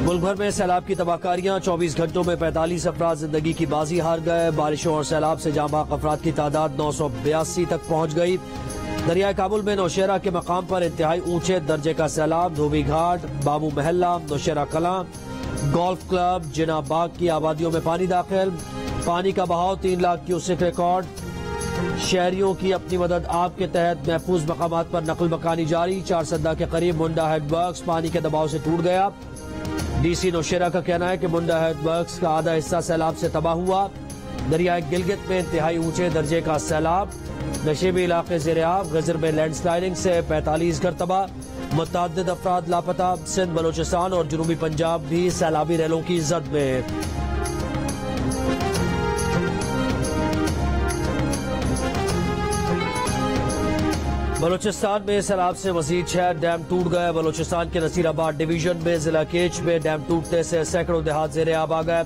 मुल्क भर में सैलाब की तबाहकारियां, 24 घंटों में 45 अफराद जिंदगी की बाजी हार गए। बारिशों और सैलाब से जाँ बाहक अफराद की तादाद 982 तक पहुंच गई। दरियाए काबुल में नौशेरा के मकाम पर इंतहाई ऊंचे दर्जे का सैलाब। धोबी घाट, बाबू महल्ला, नौशेरा कलां, गोल्फ क्लब, जिना बाग की आबादियों में पानी दाखिल। पानी का बहाव 3 लाख क्यूसेक रिकॉर्ड। शहरियों की अपनी मदद आपके तहत महफूज मकामात पर नकल मकानी जारी। 4 सद्दा के करीब मुंडा हेड वर्क्स पानी के दबाव से टूट गया। डीसी नौशेरा का कहना है कि मुंडा हेड वर्क्स का आधा हिस्सा सैलाब से तबाह हुआ। दरियाए गिलगित में इंतहाई ऊंचे दर्जे का सैलाब। नशेबी इलाके ज़ेर-ए-आब। गजर में लैंडस्लाइडिंग से 45 घर तबाह। मुतअद्दिद अफराद लापता। सिंध, बलोचिस्तान और जनूबी पंजाब भी सैलाबी रेलों की जद में। बलोचिस्तान में सैलाब से मजीद 6 डैम टूट गए। बलोचिस्तान के नसीराबाद डिवीजन में जिला केच में डैम टूटने से सैकड़ों देहात ज़ेर-ए-आब आ गए।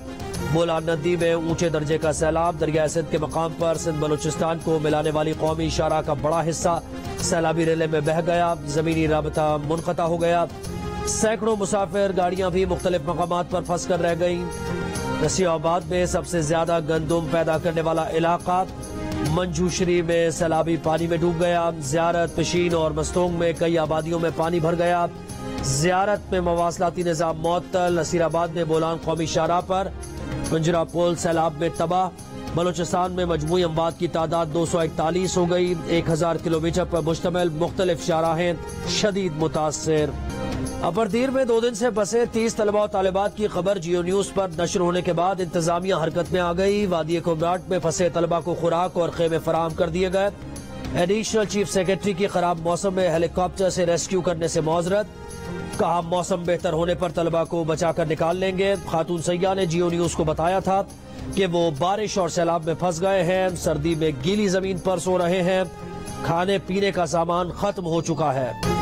बोलान नदी में ऊंचे दर्जे का सैलाब। दरिया सिंध के मकाम पर सिंध बलोचिस्तान को मिलाने वाली कौमी इशारा का बड़ा हिस्सा सैलाबी रेले में बह गया। जमीनी राबता मुनक़ता हो गया। सैकड़ों मुसाफिर गाड़ियां भी मुख्तलिफ मकामात पर फंस कर रह गईं। नसीराबाद में सबसे ज्यादा गंदुम पैदा करने वाला इलाका मंजूशरी में सैलाबी पानी में डूब गया। ज़ियारत, पिशीन और मस्तोंग में कई आबादियों में पानी भर गया। ज़ियारत में मवासलाती निज़ाम मुअत्तल। नसीराबाद में बोलान कौमी शाहराह पर पंजरा पुल सैलाब में तबाह। बलोचिस्तान में मजमूई अमवात की तादाद 241 हो गई। 1000 किलोमीटर पर मुश्तमिल मुख्तलिफ शाहराहें शदीद मुतासिर। अबरदीर में 2 दिन से बसे 30 तलबा और तालिबात की खबर जियो न्यूज पर नशर होने के बाद इंतजामिया हरकत में आ गई। वादी कुमराट में फंसे तलबा को खुराक और खेमे फराहम कर दिए गए। एडिशनल चीफ सेक्रेटरी की खराब मौसम में हेलीकॉप्टर से रेस्क्यू करने से मौजरत। कहा मौसम बेहतर होने पर तलबा को बचाकर निकाल लेंगे। खातून सैया ने जियो न्यूज को बताया था कि वो बारिश और सैलाब में फंस गए हैं। सर्दी में गीली जमीन पर सो रहे हैं। खाने पीने का सामान खत्म हो चुका है।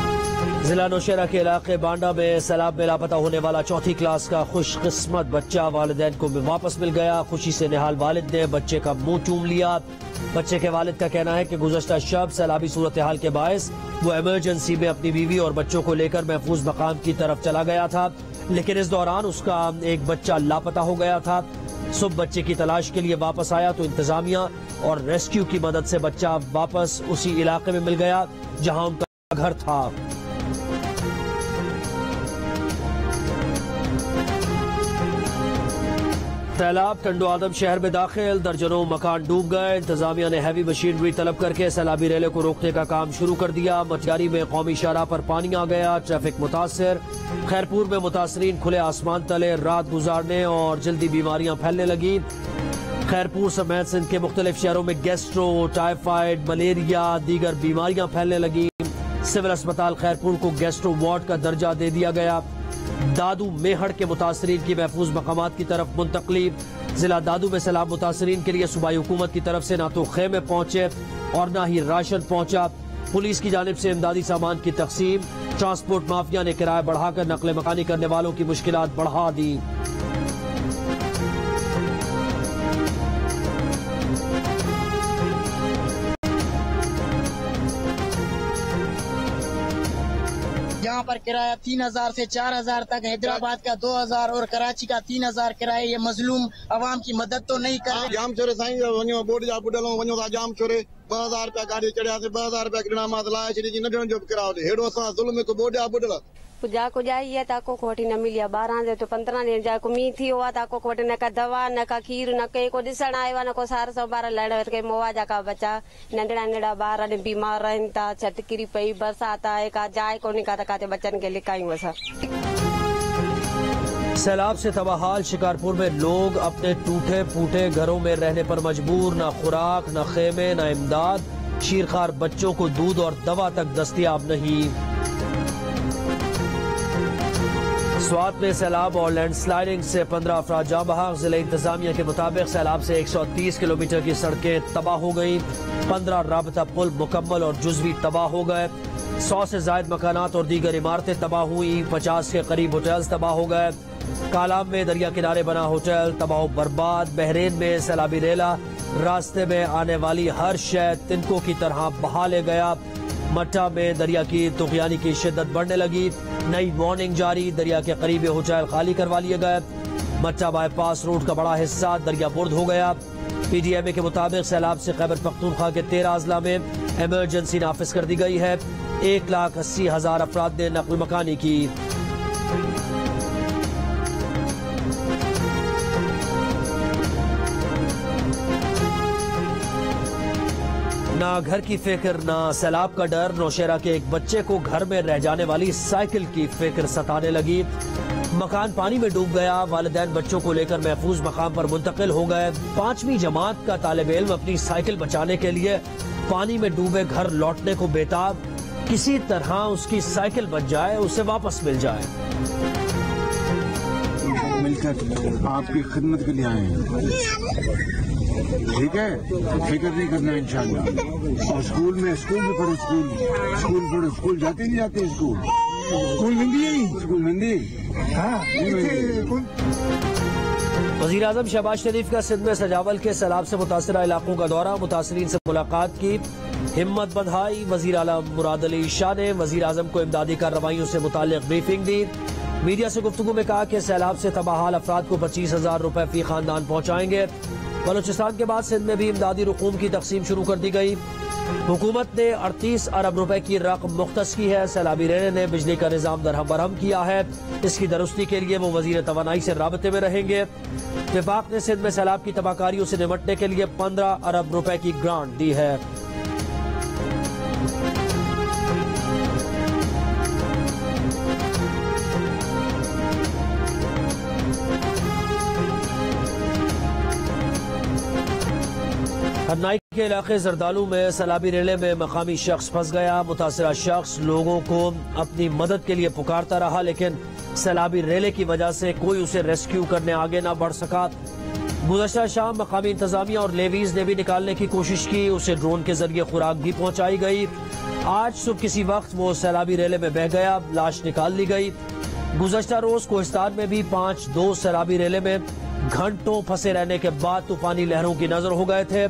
जिला नौशेरा के इलाके बांडा में सैलाब में लापता होने वाला 4th क्लास का खुशकिस्मत बच्चा वालिदैन को वापस मिल गया। खुशी से निहाल वालिद ने बच्चे का मुंह चूम लिया। बच्चे के वालिद का कहना है कि गुज़श्ता शब सैलाबी सूरत हाल के बायस वो इमरजेंसी में अपनी बीवी और बच्चों को लेकर महफूज मकाम की तरफ चला गया था, लेकिन इस दौरान उसका एक बच्चा लापता हो गया था। सुबह बच्चे की तलाश के लिए वापस आया तो इंतजामिया और रेस्क्यू की मदद से बच्चा वापस उसी इलाके में मिल गया जहां उनका घर था। सैलाब टंडो आदम शहर में दाखिल। दर्जनों मकान डूब गए। इंतजामिया ने हैवी मशीनरी तलब करके सैलाबी रेले को रोकने का काम शुरू कर दिया। मटियारी में कौमी शाहराह पर पानी आ गया। ट्रैफिक मुतासर। खैरपुर में मुतासरीन खुले आसमान तले रात गुजारने और जल्दी बीमारियां फैलने लगी। खैरपुर समेत सिंध के मुख्तलिफ शहरों में गैस्ट्रो, टाइफाइड, मलेरिया दीगर बीमारियां फैलने लगी। सिविल अस्पताल खैरपुर को गैस्ट्रो वार्ड का दर्जा दे दिया गया। दादू मेहड़ के मुतासरीन की महफूज मकामात की तरफ मुंतकली। जिला दादू में सैलाब मुतासरीन के लिए सूबाई हुकूमत की तरफ से न तो खेमे पहुंचे और न ही राशन पहुंचा। पुलिस की जानिब से इमदादी सामान की तकसीम। ट्रांसपोर्ट माफिया ने किराया बढ़ाकर नकल मकानी करने वालों की मुश्किलात बढ़ा दी। यहाँ पर किराया 3000 से 4000 तक, हैदराबाद का 2000 और कराची का 3000 किराया। ये मजलूम अवाम की मदद तो नहीं कर रहे। जाम छोरे साईं वञो बोर्ड जा बुडलो वञो था जाम छोरे 2000 रुपया गाड़ी चढ़िया से 2000 रुपया किरणा मां लाए छॾी जी नंढण जो किरायो हेड़ो असां ज़ुल्म को बोर्ड जा बुडला जाको जाइए ताको खोटी न मिली 12 जे तो 15 ॾींहं जाको मींहुं थी वियो आहे ताको खोटे न का दवा न का खीर न के को ॾिसण आयो आहे न को सार संभार लड़ के मोआ जा का बच्चा नंढड़ा नंढड़ा ॿार बीमार रहनि था। छत किरी पई, बरसात आहे का जाए कोनी का काते बच्चन के लिकायूं असां। सैलाब से तबाहाल शिकारपुर में लोग अपने टूटे फूटे घरों में रहने पर मजबूर। न खुराक, न खेमे, न इमदाद। शीरखार बच्चों को दूध और दवा तक दस्तयाब नहीं। स्वात में सैलाब और लैंडस्लाइडिंग से 15 अफराद जाँ बहक। जिले इंतजामिया के मुताबिक सैलाब से 130 किलोमीटर की सड़कें तबाह हो गई। 15 राबता पुल मुकम्मल और जुज़वी तबाह हो गए। 100 से जायद मकानात और दीगर इमारतें तबाह हुई। 50 के करीब होटल्स तबाह हो गए। कालाम में दरिया किनारे बना होटल तबाह बर्बाद। बहरीन में सैलाबी रेला रास्ते में आने वाली हर शय तिनकों की तरह बहा ले गया। मट्टा में दरिया की तुगयानी की शिद्दत बढ़ने लगी। नई वार्निंग जारी, दरिया के करीबी होटल खाली करवा लिए गए। मट्टा बाईपास रोड का बड़ा हिस्सा दरिया बुर्द हो गया। PDMA के मुताबिक सैलाब से खैबर पख्तूनख्वा के 13 अजला में इमरजेंसी नाफिज कर दी गई है। 1,80,000 अफराद ने नकल मकानी की। ना घर की फिक्र, ना सैलाब का डर। नौशेरा के एक बच्चे को घर में रह जाने वाली साइकिल की फिक्र सताने लगी। मकान पानी में डूब गया। वालिदैन बच्चों को लेकर महफूज मकाम पर मुंतकिल हो गए। 5वीं जमात का तालिब इल्म अपनी साइकिल बचाने के लिए पानी में डूबे घर लौटने को बेताब। किसी तरह उसकी साइकिल बच जाए, उसे वापस मिल जाए। मिलकर आपकी खिदमत के लिए आए हैं, ठीक है? फिक्र नहीं करना इंशाल्लाह। और स्कूल में पढ़ो, स्कूल पढ़ो। स्कूल जाते नहीं जाते? स्कूल हिंदी है, स्कूल हिंदी। वज़ीर आज़म शहबाज शरीफ का सिंध में सजावल के सैलाब से मुतासरा इलाकों का दौरा, मुतासरीन से मुलाकात की, हिम्मत बधाई। वज़ीर आला मुराद अली शाह ने वज़ीर आज़म को इमदादी कार्रवाइयों से मुताल्लिक ब्रीफिंग दी। मीडिया से गुफ्तगू में कहा कि सैलाब से तबाहाल अफराद को 25,000 रुपए फी खानदान पहुँचाएंगे। बलूचिस्तान के बाद सिंध में भी इमदादी रकूम की तकसीम शुरू कर दी गई। हुकूमत ने 38 अरब रुपए की रकम मुख्तस की है। सैलाबी रेले ने बिजली का निजाम दरहम बरहम किया है। इसकी दुरुस्ती के लिए वो वजीर तवानाई से राबते में रहेंगे। विफाक ने सिंध में सैलाब की तबाहकारियों से निपटने के लिए 15 अरब रुपए की ग्रांट दी है। हरनाई के इलाके जरदालू में सैलाबी रेले में मकामी शख्स फंस गया। मुतासरा शख्स लोगों को अपनी मदद के लिए पुकारता रहा, लेकिन सैलाबी रेले की वजह से कोई उसे रेस्क्यू करने आगे ना बढ़ सका। गुज़श्ता शाम मकामी इंतजामिया और लेवीज ने भी निकालने की कोशिश की। उसे ड्रोन के जरिए खुराक भी पहुंचाई गई। आज सुबह किसी वक्त वो सैलाबी रेले में बह गया, लाश निकाल ली गई। गुज़श्ता रोज कोहिस्तान में भी 5 सैलाबी रेले में घंटों फंसे रहने के बाद तूफानी लहरों की नजर हो गए थे।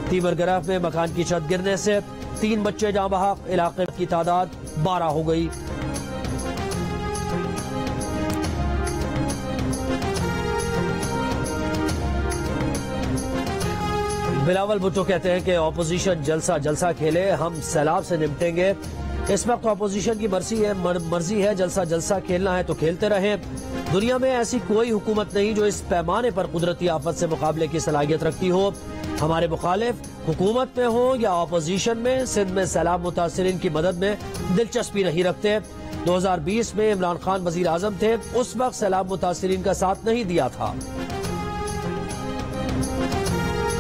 तीमरगरफ में मकान की छत गिरने से 3 बच्चे जाँ बहक, इलाके की तादाद 12 हो गई। बिलावल भुट्टो कहते हैं कि ऑपोजिशन जलसा खेले, हम सैलाब से निपटेंगे। इस वक्त ऑपोजिशन की मर्जी है, जलसा खेलना है तो खेलते रहें। दुनिया में ऐसी कोई हुकूमत नहीं जो इस पैमाने पर कुदरती आफत से मुकाबले की सलाहियत रखती हो। हमारे मुखालिफ हुकूमत में हो या ऑपोजिशन में, सिंध में सैलाब मुतासरीन की मदद में दिलचस्पी नहीं रखते। 2020 में इमरान खान वजीर आजम थे, उस वक्त सैलाब मुतासरीन का साथ नहीं दिया था।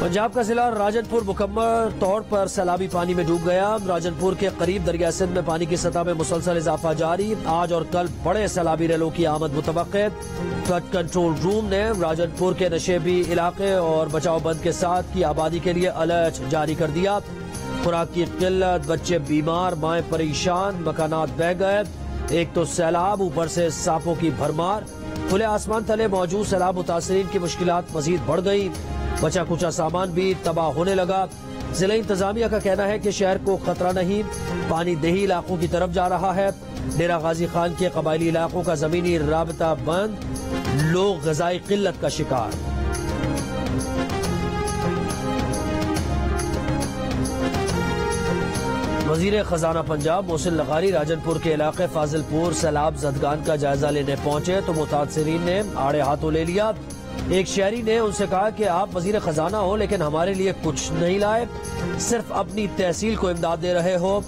पंजाब का जिला राजनपुर मुकम्मल तौर पर सैलाबी पानी में डूब गया। राजनपुर के करीब दरिया सिंध में पानी की सतह में मुसलसल इजाफा जारी। आज और कल बड़े सैलाबी रेलों की आमद मुतवक्के। फ्लड कंट्रोल रूम ने राजनपुर के नशेबी इलाके और बचाव बंद के साथ की आबादी के लिए अलर्ट जारी कर दिया। खुराक की किल्लत, बच्चे बीमार, माएं परेशान, मकानात बह गए। एक तो सैलाब, ऊपर से सांपों की भरमार। खुले आसमान तले मौजूद सैलाब मुतासरीन की मुश्किलात मजीद बढ़ गई। बचा कुचा सामान भी तबाह होने लगा। जिला इंतजामिया का कहना है कि शहर को खतरा नहीं, पानी देही इलाकों की तरफ जा रहा है। डेरा गाजी खान के कबायली इलाकों का जमीनी राबता बंद, लोग ग़िज़ाई किल्लत का शिकार। वजीर खजाना पंजाब मोहसिन लगारी राजनपुर के इलाके फाजिलपुर सैलाब जदगान का जायजा लेने पहुंचे तो मुतासरीन ने आड़े हाथों ले लिया। एक शहरी ने उनसे कहा कि आप वजीर खजाना हो लेकिन हमारे लिए कुछ नहीं लाए, सिर्फ अपनी तहसील को इमदाद दे रहे हो।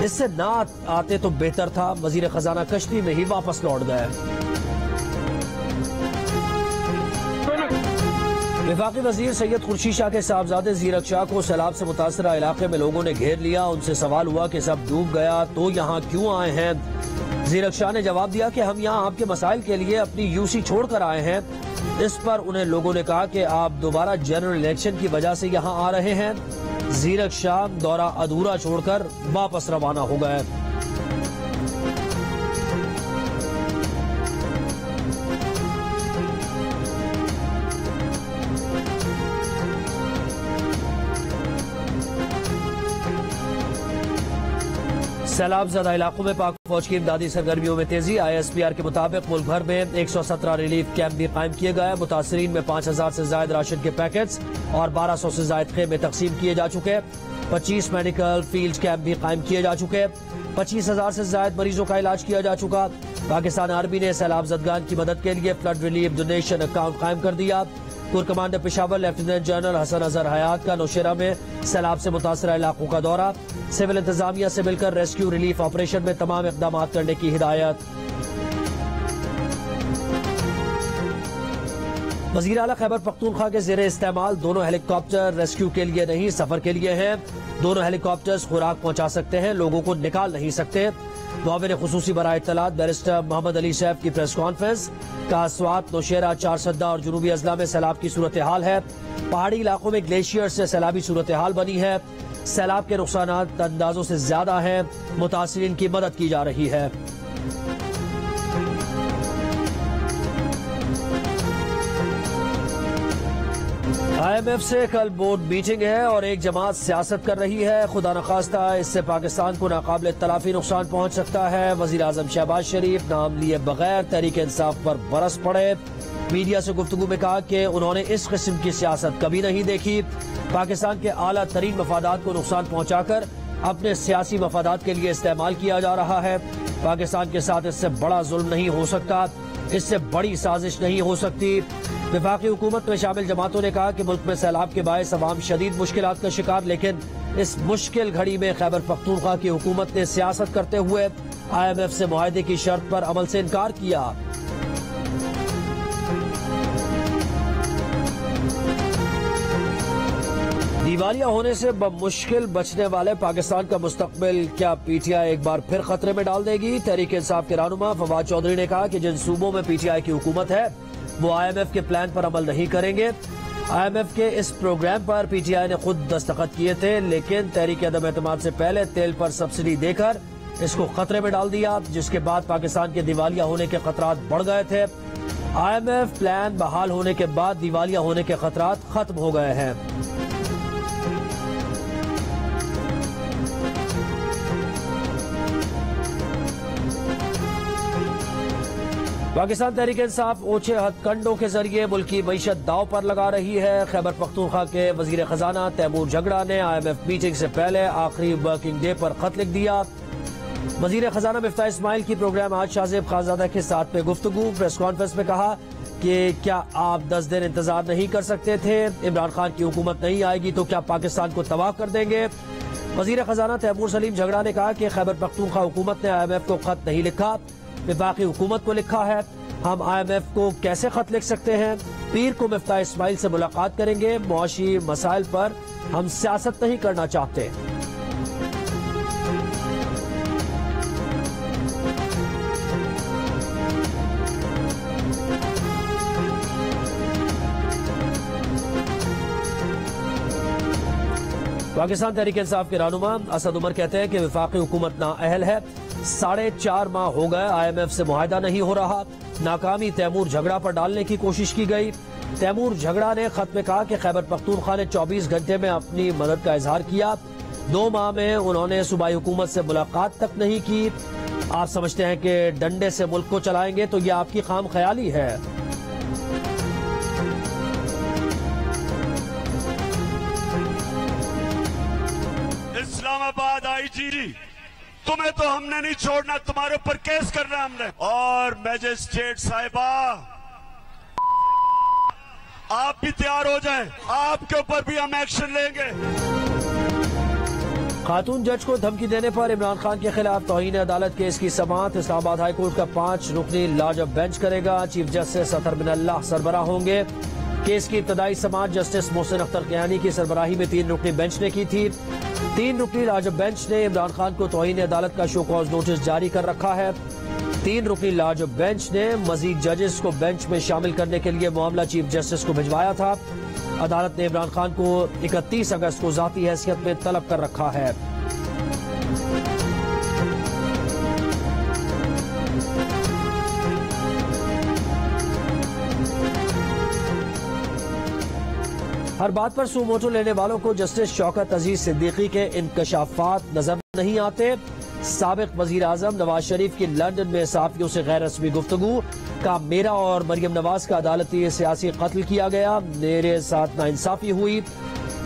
इससे ना आते तो बेहतर था। वजीर खजाना कश्ती में ही वापस लौट गए। वफाकी वजीर सैयद खुर्शीद शाह के साहबजादे जीरक शाह को सैलाब से मुतासरा इलाके में लोगों ने घेर लिया। उनसे सवाल हुआ कि सब डूब गया तो यहाँ क्यों आए हैं। जीरक शाह ने जवाब दिया कि हम यहाँ आपके मसाइल के लिए अपनी यूसी छोड़कर आए हैं। इस पर उन्हें लोगों ने कहा कि आप दोबारा जनरल इलेक्शन की वजह से यहाँ आ रहे हैं। जीरक शाह दौरा अधूरा छोड़कर वापस रवाना हो गए। सैलाब ज़दा इलाकों में पाक फौज की इमदादी सरगर्मियों में तेजी। ISPR के मुताबिक मुल्क भर में 117 रिलीफ कैंप भी कायम किए गए। मुतासरीन में 5000 से ज्यादा राशन के पैकेट्स और 1200 से ज्यादा खेमे तकसीम किए जा चुके। 25 मेडिकल फील्ड कैंप भी कायम किए जा चुके। 25,000 से ज्यादा मरीजों का इलाज किया जा चुका। पाकिस्तान आर्मी ने सैलाब ज़दगान की मदद के लिए फ्लड रिलीफ डोनेशन अकाउंट कायम कर दिया। Corps commander Peshawar lieutenant general Hasan Azhar Hayat का नौशेरा में सैलाब से मुतासरा इलाकों का दौरा। सिविल इंतजामिया से मिलकर रेस्क्यू रिलीफ ऑपरेशन में तमाम इकदाम करने की हिदायत। वज़ीर आला खैबर पख्तूनख्वा के ज़ेरे इस्तेमाल दोनों हेलीकॉप्टर रेस्क्यू के लिए नहीं, सफर के लिए हैं। दोनों हेलीकॉप्टर्स खुराक पहुंचा सकते हैं, लोगों को निकाल नहीं सकते। मुआविन खुसूसी बराए इत्तलात बैरिस्टर मोहम्मद अली सैफ की प्रेस कॉन्फ्रेंस। का स्वात नौशेरा, चारसद्दा और जुनूबी अजला में सैलाब की सूरत हाल है। पहाड़ी इलाकों में ग्लेशियर से सैलाबी सूरत हाल बनी है। सैलाब के नुकसानात अंदाजों से ज्यादा हैं। मुतासरीन की मदद की जा रही है। IMF से कल बोर्ड मीटिंग है और एक जमात सियासत कर रही है। खुदा न खास्ता इससे पाकिस्तान को नाकाबिल तलाफी नुकसान पहुंच सकता है। वजीर आजम शहबाज शरीफ नाम लिए बगैर तहरीक इंसाफ पर बरस पड़े। मीडिया से गुफ्तगू में कहा कि उन्होंने इस किस्म की सियासत कभी नहीं देखी। पाकिस्तान के आला तरीन मफादात को नुकसान पहुंचाकर अपने सियासी मफादात के लिए इस्तेमाल किया जा रहा है। पाकिस्तान के साथ इससे बड़ा जुल्म नहीं हो सकता, इससे बड़ी साजिश नहीं हो सकती। वफाकी हुकूमत में शामिल जमातों ने कहा कि मुल्क में सैलाब के बायस अवाम शदीद मुश्किलात का शिकार, लेकिन इस मुश्किल घड़ी में खैबर पख्तूनख्वा की हुकूमत ने सियासत करते हुए IMF से मुआहदे की शर्त पर अमल से इनकार किया। दिवालिया होने से मुश्किल बचने वाले पाकिस्तान का मुस्तकबिल क्या PTI एक बार फिर खतरे में डाल देगी? तहरीक इंसाफ के रहनुमा फवाद चौधरी ने कहा कि जिन सूबों में PTI की हुकूमत है वो IMF के प्लान पर अमल नहीं करेंगे। IMF के इस प्रोग्राम पर PTI ने खुद दस्तखत किए थे, लेकिन तहरीक अदम एतमाद से पहले तेल पर सब्सिडी देकर इसको खतरे में डाल दिया, जिसके बाद पाकिस्तान के दिवालिया होने के खतरात बढ़ गए थे। IMF प्लान बहाल होने के बाद दिवालिया होने के खतरात खत्म हो गए हैं। पाकिस्तान तहरीक इंसाफ ओछे हथकंडों के जरिए मुल्की मईशत दाव पर लगा रही है। खैबर पख्तूनख्वा के वजीर खजाना तैमूर झगड़ा ने IMF मीटिंग से पहले आखिरी वर्किंग डे पर खत लिख दिया। वजीर खजाना मिफ्ताह इस्माइल की प्रोग्राम आज शाहजेब खानजादा के साथ में गुफ्तगू। प्रेस कॉन्फ्रेंस में कहा कि क्या आप 10 दिन इंतजार नहीं कर सकते थे? इमरान खान की हुकूमत नहीं आएगी तो क्या पाकिस्तान को तबाह कर देंगे? वजीर खजाना तैमूर सलीम झगड़ा ने कहा कि खैबर पख्तूनख्वा हुकूमत ने IMF को खत नहीं लिखा, वफाकी हुकूमत को लिखा है। हम IMF को कैसे खत लिख सकते हैं? पीर को मिफ्ताह इस्माइल से मुलाकात करेंगे। मुआशी मसाइल पर हम सियासत नहीं करना चाहते। पाकिस्तान तहरीक इंसाफ के रहनुमा असद उमर कहते हैं कि वफाकी हुकूमत नाअहल है। 4.5 माह हो गए IMF से मुआहदा नहीं हो रहा। नाकामी तैमूर झगड़ा पर डालने की कोशिश की गई। तैमूर झगड़ा ने खत में कहा कि खैबर पख्तूनख्वा ने 24 घंटे में अपनी मदद का इजहार किया। 2 माह में उन्होंने सूबाई हुकूमत से मुलाकात तक नहीं की। आप समझते हैं कि डंडे से मुल्क को चलाएंगे तो यह आपकी खाम ख्याली है। इस्लामाबाद IG, तुम्हें तो हमने नहीं छोड़ना, तुम्हारे ऊपर केस करना हमने। और मैजिस्ट्रेट साहिबा आप भी तैयार हो जाएं, आपके ऊपर भी हम एक्शन लेंगे। खातून जज को धमकी देने पर इमरान खान के खिलाफ तौहीन अदालत केस की समाअत इस्लामाबाद हाईकोर्ट का 5 रुकनी लाजब बेंच करेगा। चीफ जस्टिस अतहर बिन अल्लाह सरबराह होंगे। केस की इब्तदाई समाअत जस्टिस मोहसिन अख्तर कियानी की सरबराही में 3 रुकनी बेंच ने की थी। 3 रुकनी लाजब बेंच ने इमरान खान को तौहीन अदालत का शो कॉज नोटिस जारी कर रखा है। 3 रुकनी लाजब बेंच ने मजीद जजेस को बेंच में शामिल करने के लिए मामला चीफ जस्टिस को भिजवाया था। अदालत ने इमरान खान को 31 अगस्त को जाती हैसियत में तलब कर रखा है। हर बात पर सुमोटो लेने वालों को जस्टिस शौकत अजीज सिद्दीकी के इंकशाफात नजर नहीं आते। साबिक वजीर आजम नवाज शरीफ की लंदन में सहाफियों से गैर रस्मी गुफ्तगू का मेरा और मरियम नवाज का अदालती सियासी कत्ल किया गया, मेरे साथ नाइंसाफी हुई,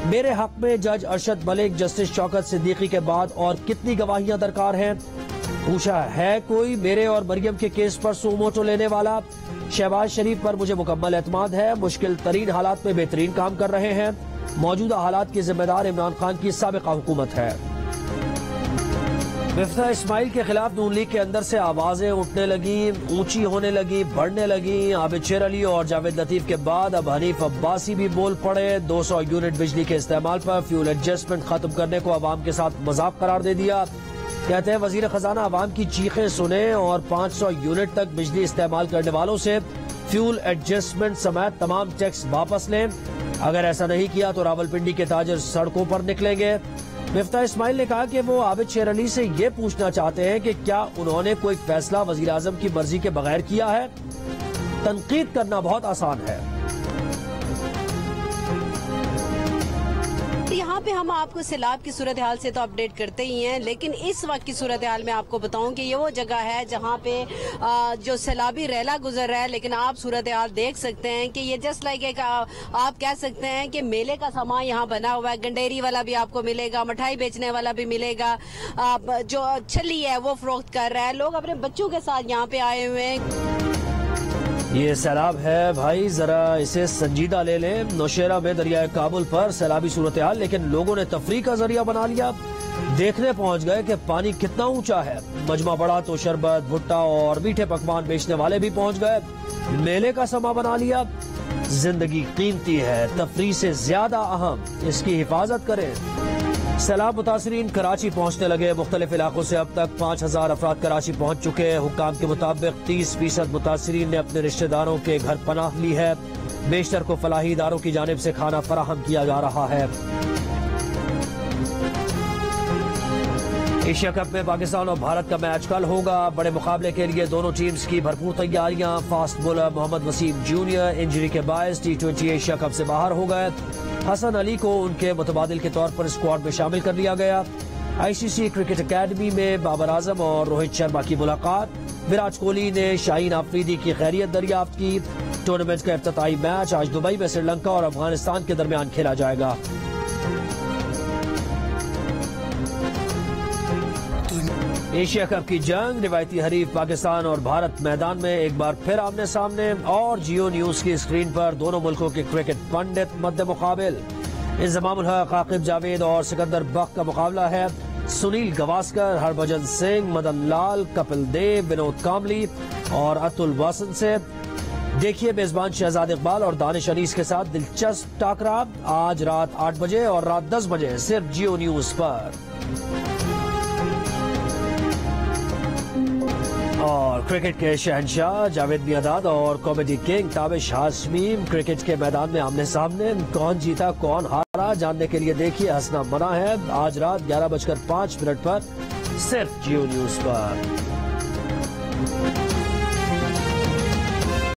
मेरे हक में जज अरशद मलिक जस्टिस शौकत सिद्दीकी के बाद और कितनी गवाहियां दरकार हैं। पूछा है कोई मेरे और मरियम के केस पर सुमोटो लेने वाला। शहबाज शरीफ पर मुझे मुकम्मल एतमाद है, मुश्किल तरीन हालात में बेहतरीन काम कर रहे हैं, मौजूदा हालात की जिम्मेदार इमरान खान की साबिका हुकूमत है। मिफ्ता इस्माइल के खिलाफ नून लीग के अंदर से आवाजें उठने लगी, ऊंची होने लगी, बढ़ने लगी। आबिद शेर अली और जावेद लतीफ के बाद अब हनीफ अब्बासी भी बोल पड़े। 200 यूनिट बिजली के इस्तेमाल पर फ्यूल एडजस्टमेंट खत्म करने को अवाम के साथ मजाक करार दे दिया। कहते हैं वजीर खजाना अवाम की चीखें सुने और 500 यूनिट तक बिजली इस्तेमाल करने वालों से फ्यूल एडजस्टमेंट समेत तमाम टैक्स वापस लें। अगर ऐसा नहीं किया तो रावलपिंडी के ताजर सड़कों पर निकलेंगे। मिफ्ता इस्माइल ने कहा कि वो आबिद शेर अली से ये पूछना चाहते हैं कि क्या उन्होंने कोई फैसला वजीर आजम की मर्जी के बगैर किया है। तनकीद करना बहुत आसान है। यहाँ पे हम आपको सैलाब की सूरत हाल से तो अपडेट करते ही हैं, लेकिन इस वक्त की सूरत हाल में आपको बताऊं कि ये वो जगह है जहाँ पे जो सैलाबी रैला गुजर रहा है, लेकिन आप सूरत हाल देख सकते हैं कि ये जस्ट लाइक एक आप कह सकते हैं कि मेले का सामान यहाँ बना हुआ है। गंडेरी वाला भी आपको मिलेगा, मिठाई बेचने वाला भी मिलेगा, जो छली है वो फरोख्त कर रहा है, लोग अपने बच्चों के साथ यहाँ पे आए हुए हैं। ये सैलाब है भाई, जरा इसे संजीदा ले लें। नौशेरा में दरियाए काबुल पर सैलाबी सूरत हाल, लेकिन लोगों ने तफरीह का जरिया बना लिया। देखने पहुंच गए कि पानी कितना ऊंचा है। मजमा बड़ा तो शरबत, भुट्टा और मीठे पकवान बेचने वाले भी पहुंच गए। मेले का समा बना लिया। जिंदगी कीमती है, तफरीह से ज्यादा अहम, इसकी हिफाजत करें। सैलाब मुतासरीन कराची पहुंचने लगे। मुख्तलिफ इलाकों से अब तक 5000 अफराद कराची पहुंच चुके हैं। हुक्काम के मुताबिक 30% मुतासरीन ने अपने रिश्तेदारों के घर पनाह ली है। बेशतर को फलाही इदारों की जानिब से खाना फराहम किया जा रहा है। एशिया कप में पाकिस्तान और भारत का मैच कल होगा। बड़े मुकाबले के लिए दोनों टीम्स की भरपूर तैयारियां। Fast bowler Mohammad Waseem junior injury के बायस T20 एशिया कप से बाहर हो गए। हसन अली को उनके मुतबादिल के तौर पर स्क्वाड में शामिल कर लिया गया। ICC क्रिकेट अकेडमी में बाबर आजम और रोहित शर्मा की मुलाकात। विराट कोहली ने शाहीन आफरीदी की खैरियत दरियाफ्त की। टूर्नामेंट का इफ्तिताई मैच आज दुबई में श्रीलंका और अफगानिस्तान के दरमियान खेला जाएगा। एशिया कप की जंग, रिवायती हरीफ पाकिस्तान और भारत मैदान में एक बार फिर आमने सामने और जियो न्यूज की स्क्रीन पर दोनों मुल्कों के क्रिकेट पंडित मद्दे मुकाबिल। इंजमामुल हक, आकिब जावेद और सिकंदर बख्त का मुकाबला है। सुनील गवास्कर, हरभजन सिंह, मदन लाल, कपिल देव, विनोद कामली और अतुल वासन से। देखिए मेजबान शहजाद इकबाल और दानिश अनीस के साथ दिलचस्प टाकरा आज रात 8 बजे और रात 10 बजे सिर्फ जियो न्यूज पर। और क्रिकेट के शहंशाह जावेद मियांदाद और comedy king Tabish Hashmi cricket के मैदान में आमने सामने। कौन जीता कौन हारा जानने के लिए देखिए हंसना मना है आज रात 11:05 पर सिर्फ जियो न्यूज पर।